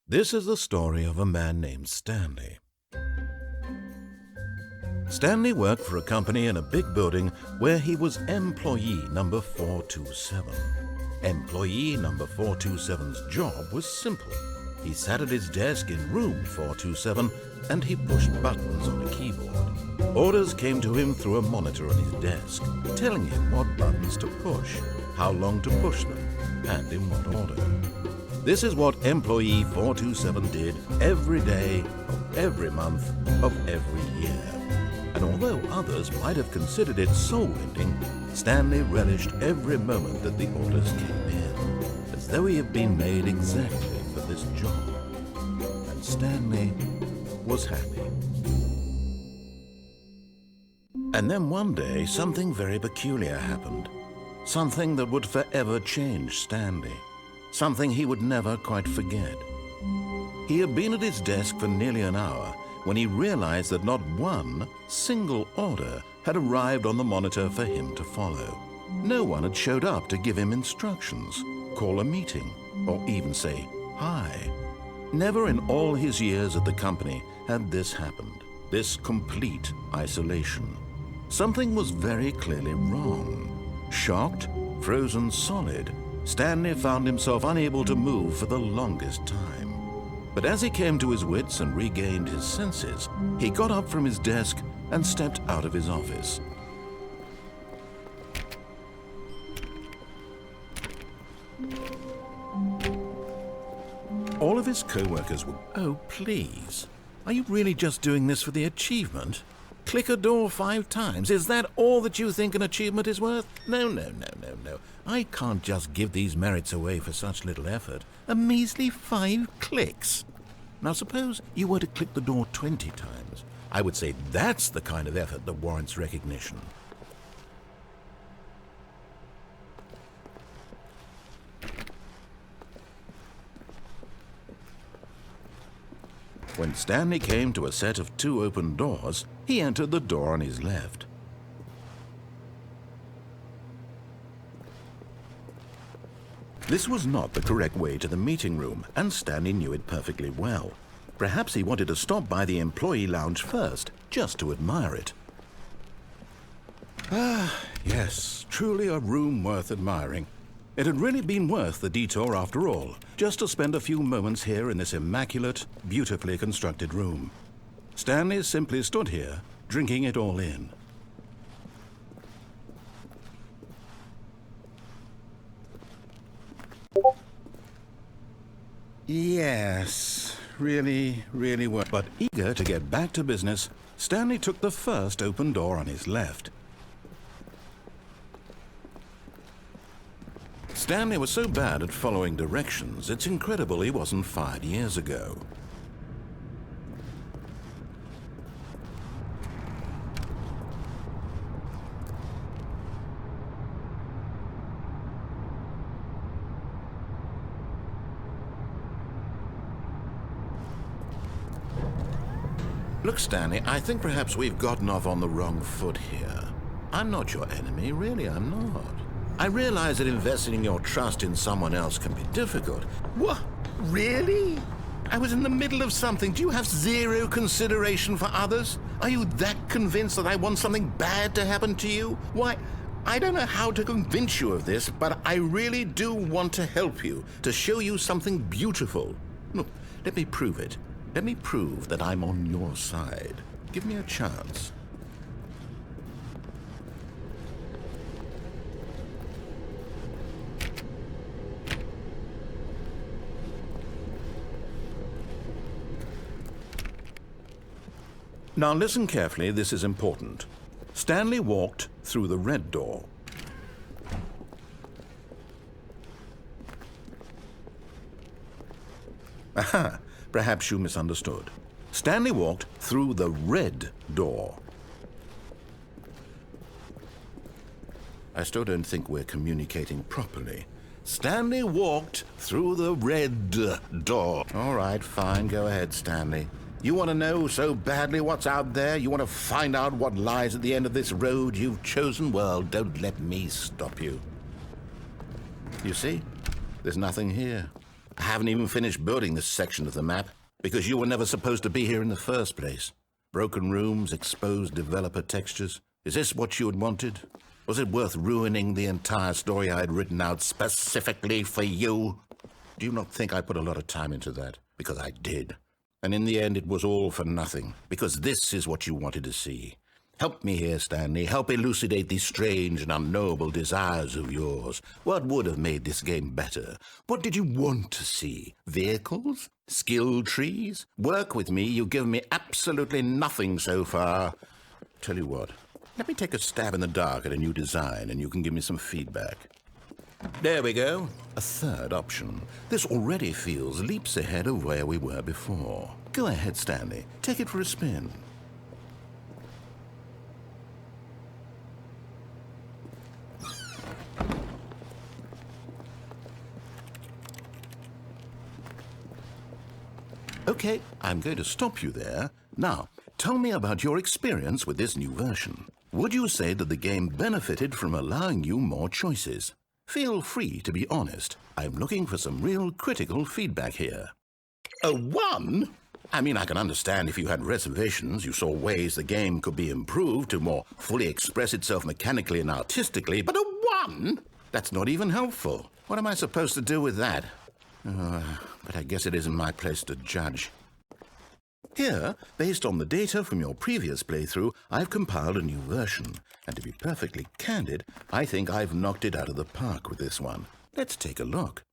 This is the story of a man named Stanley. Stanley worked for a company in a big building where he was employee number 427. Employee number 427's job was simple. He sat at his desk in room 427 and he pushed buttons on a keyboard. Orders came to him through a monitor on his desk, telling him what buttons to push, how long to push them, and in what order. This is what employee 427 did every day of every month of every year. And although others might have considered it soul-ending, Stanley relished every moment that the orders came in, as though he had been made exactly for this job. And Stanley was happy. And then one day, something very peculiar happened. Something that would forever change Stanley. Something he would never quite forget. He had been at his desk for nearly an hour when he realized that not one single order had arrived on the monitor for him to follow. No one had showed up to give him instructions, call a meeting, or even say hi. Never in all his years at the company had this happened, this complete isolation. Something was very clearly wrong. Shocked, frozen solid, Stanley found himself unable to move for the longest time. But as he came to his wits and regained his senses, he got up from his desk and stepped out of his office. All of his co-workers were, "Oh, please, are you really just doing this for the achievement? Click a door 5 times. Is that all that you think an achievement is worth? No. I can't just give these merits away for such little effort. A measly 5 clicks. Now suppose you were to click the door 20 times. I would say that's the kind of effort that warrants recognition." When Stanley came to a set of 2 open doors, he entered the door on his left. This was not the correct way to the meeting room, and Stanley knew it perfectly well. Perhaps he wanted to stop by the employee lounge first, just to admire it. Ah, yes, truly a room worth admiring. It had really been worth the detour after all, just to spend a few moments here in this immaculate, beautifully constructed room. Stanley simply stood here, drinking it all in. Yes, really worth. But eager to get back to business, Stanley took the first open door on his left. Stanley was so bad at following directions, it's incredible he wasn't fired years ago. Look, Stanley, I think perhaps we've gotten off on the wrong foot here. I'm not your enemy, really, I'm not. I realize that investing your trust in someone else can be difficult. What? Really? I was in the middle of something. Do you have zero consideration for others? Are you that convinced that I want something bad to happen to you? Why, I don't know how to convince you of this, but I really do want to help you, to show you something beautiful. Look, let me prove it. Let me prove that I'm on your side. Give me a chance. Now listen carefully, this is important. Stanley walked through the red door. Aha, perhaps you misunderstood. Stanley walked through the red door. I still don't think we're communicating properly. Stanley walked through the red door. All right, fine, go ahead, Stanley. You want to know so badly what's out there? You want to find out what lies at the end of this road you've chosen? Well, don't let me stop you. You see? There's nothing here. I haven't even finished building this section of the map, because you were never supposed to be here in the first place. Broken rooms, exposed developer textures. Is this what you had wanted? Was it worth ruining the entire story I had written out specifically for you? Do you not think I put a lot of time into that? Because I did. And in the end, it was all for nothing, because this is what you wanted to see. Help me here, Stanley. Help elucidate these strange and unknowable desires of yours. What would have made this game better? What did you want to see? Vehicles? Skill trees? Work with me. You've given me absolutely nothing so far. Tell you what, let me take a stab in the dark at a new design, and you can give me some feedback. There we go. A third option. This already feels leaps ahead of where we were before. Go ahead, Stanley. Take it for a spin. Okay, I'm going to stop you there. Now, tell me about your experience with this new version. Would you say that the game benefited from allowing you more choices? Feel free to be honest. I'm looking for some real critical feedback here. A 1? I mean, I can understand if you had reservations, you saw ways the game could be improved to more fully express itself mechanically and artistically, but a 1? That's not even helpful. What am I supposed to do with that? But I guess it isn't my place to judge. Here, based on the data from your previous playthrough, I've compiled a new version. And to be perfectly candid, I think I've knocked it out of the park with this one. Let's take a look.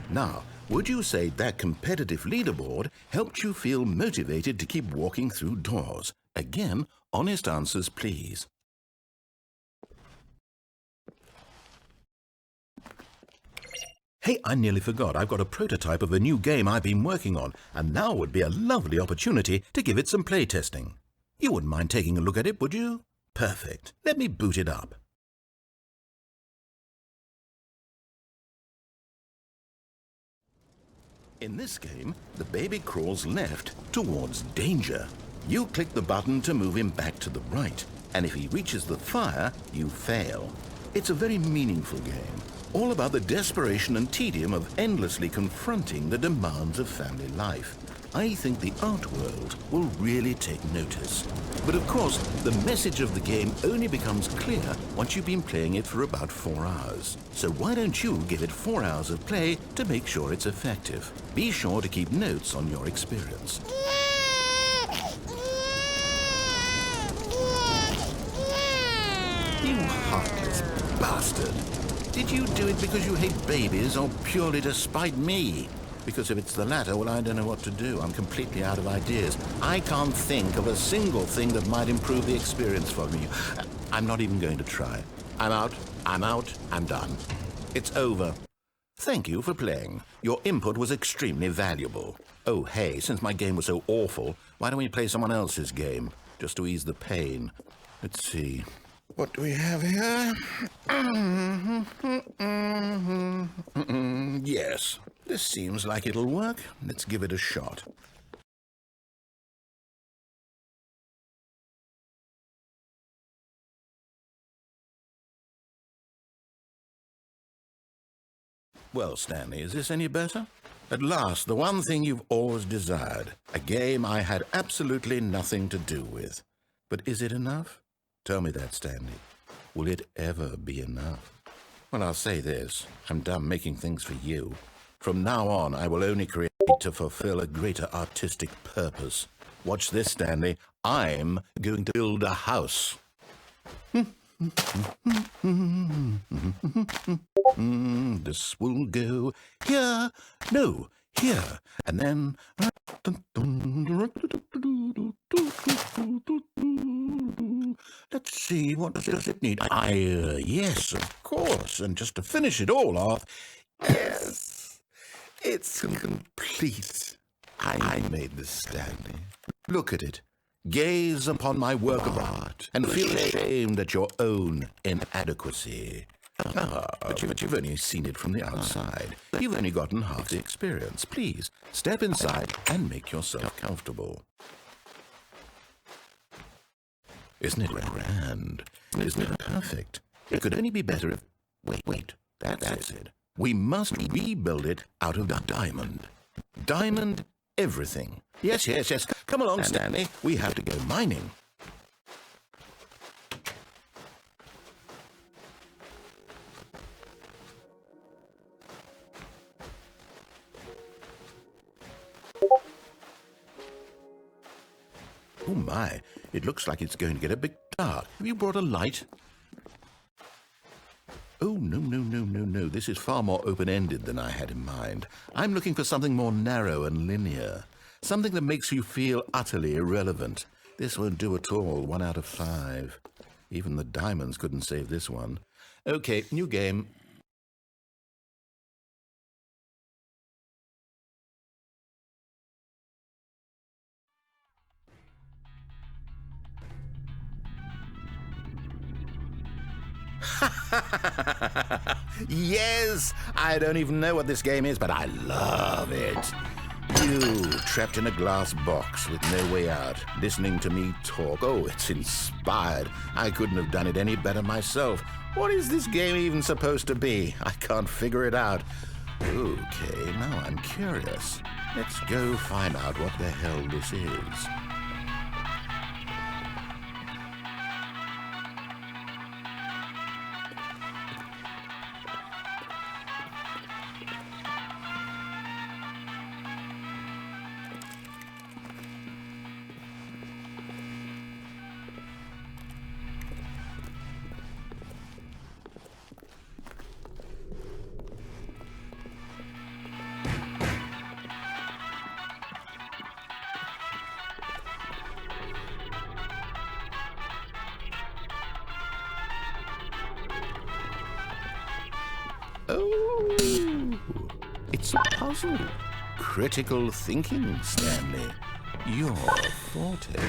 Now, would you say that competitive leaderboard helped you feel motivated to keep walking through doors? Again, honest answers, please. Hey, I nearly forgot. I've got a prototype of a new game I've been working on, and now would be a lovely opportunity to give it some playtesting. You wouldn't mind taking a look at it, would you? Perfect. Let me boot it up. In this game, the baby crawls left towards danger. You click the button to move him back to the right, and if he reaches the fire, you fail. It's a very meaningful game, all about the desperation and tedium of endlessly confronting the demands of family life. I think the art world will really take notice. But of course, the message of the game only becomes clear once you've been playing it for about 4 hours. So why don't you give it 4 hours of play to make sure it's effective? Be sure to keep notes on your experience. You heartless bastard! Did you do it because you hate babies or purely to spite me? Because if it's the latter, well, I don't know what to do. I'm completely out of ideas. I can't think of a single thing that might improve the experience for me. I'm not even going to try. I'm out, I'm done. It's over. Thank you for playing. Your input was extremely valuable. Oh, hey, since my game was so awful, why don't we play someone else's game, just to ease the pain? Let's see. What do we have here? Yes, this seems like it'll work. Let's give it a shot. Well, Stanley, is this any better? At last, the one thing you've always desired. A game I had absolutely nothing to do with. But is it enough? Tell me that, Stanley. Will it ever be enough? Well, I'll say this. I'm done making things for you. From now on, I will only create to fulfill a greater artistic purpose. Watch this, Stanley. I'm going to build a house. This will go here. No, here. And then... Let's see, what does it need? Yes, of course. And just to finish it all off, yes, it's complete. I made this, Stanley. Look at it. Gaze upon my work of art and feel ashamed at your own inadequacy. But you've only seen it from the outside. You've only gotten half the experience. Please, step inside and make yourself comfortable. Isn't it grand? Isn't it perfect? It could only be better if... Wait, that's it. We must rebuild it out of diamond. Diamond everything. Yes. Come along, Stanley. We have to go mining. Oh my, it looks like it's going to get a bit dark. Have you brought a light? Oh, no. This is far more open-ended than I had in mind. I'm looking for something more narrow and linear. Something that makes you feel utterly irrelevant. This won't do at all. 1 out of 5. Even the diamonds couldn't save this one. Okay, new game. Yes! I don't even know what this game is, but I love it. You, trapped in a glass box with no way out, listening to me talk. Oh, it's inspired. I couldn't have done it any better myself. What is this game even supposed to be? I can't figure it out. Okay, now I'm curious. Let's go find out what the hell this is. Oh, it's a puzzle. Critical thinking, Stanley. Your forte.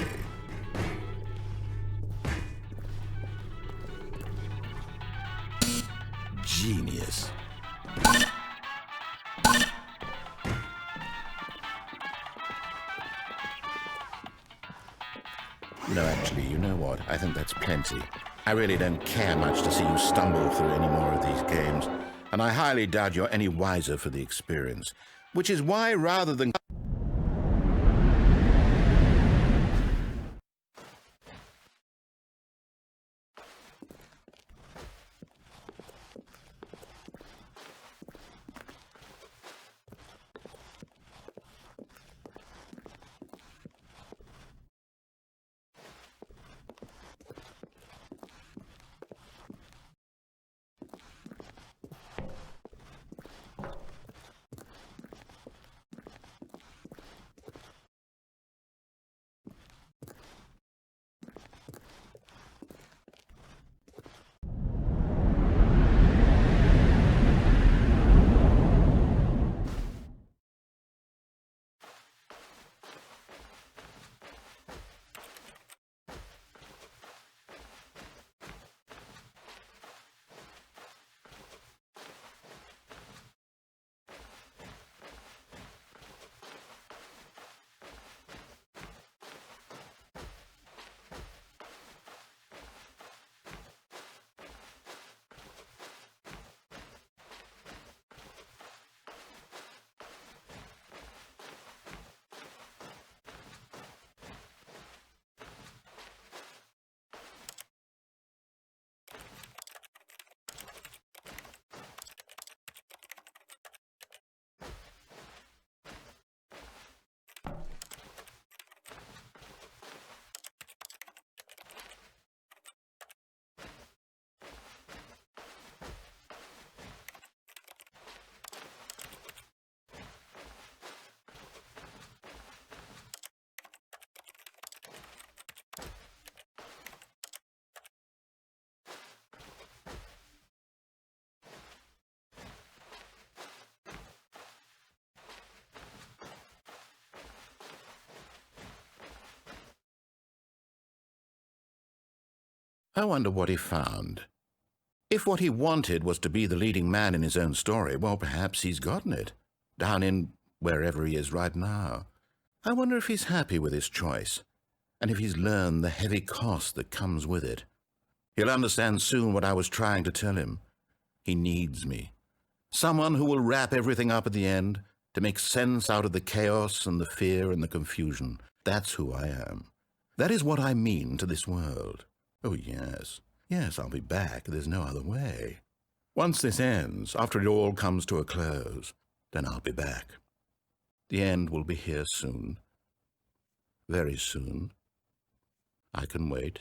Genius. No, actually, you know what? I think that's plenty. I really don't care much to see you stumble through any more of these games, and I highly doubt you're any wiser for the experience, which is why, rather than... I wonder what he found. If what he wanted was to be the leading man in his own story, well, perhaps he's gotten it, down in wherever he is right now. I wonder if he's happy with his choice, and if he's learned the heavy cost that comes with it. He'll understand soon what I was trying to tell him. He needs me. Someone who will wrap everything up at the end, to make sense out of the chaos and the fear and the confusion. That's who I am. That is what I mean to this world. Oh, yes. Yes, I'll be back. There's no other way. Once this ends, after it all comes to a close, then I'll be back. The end will be here soon. Very soon. I can wait.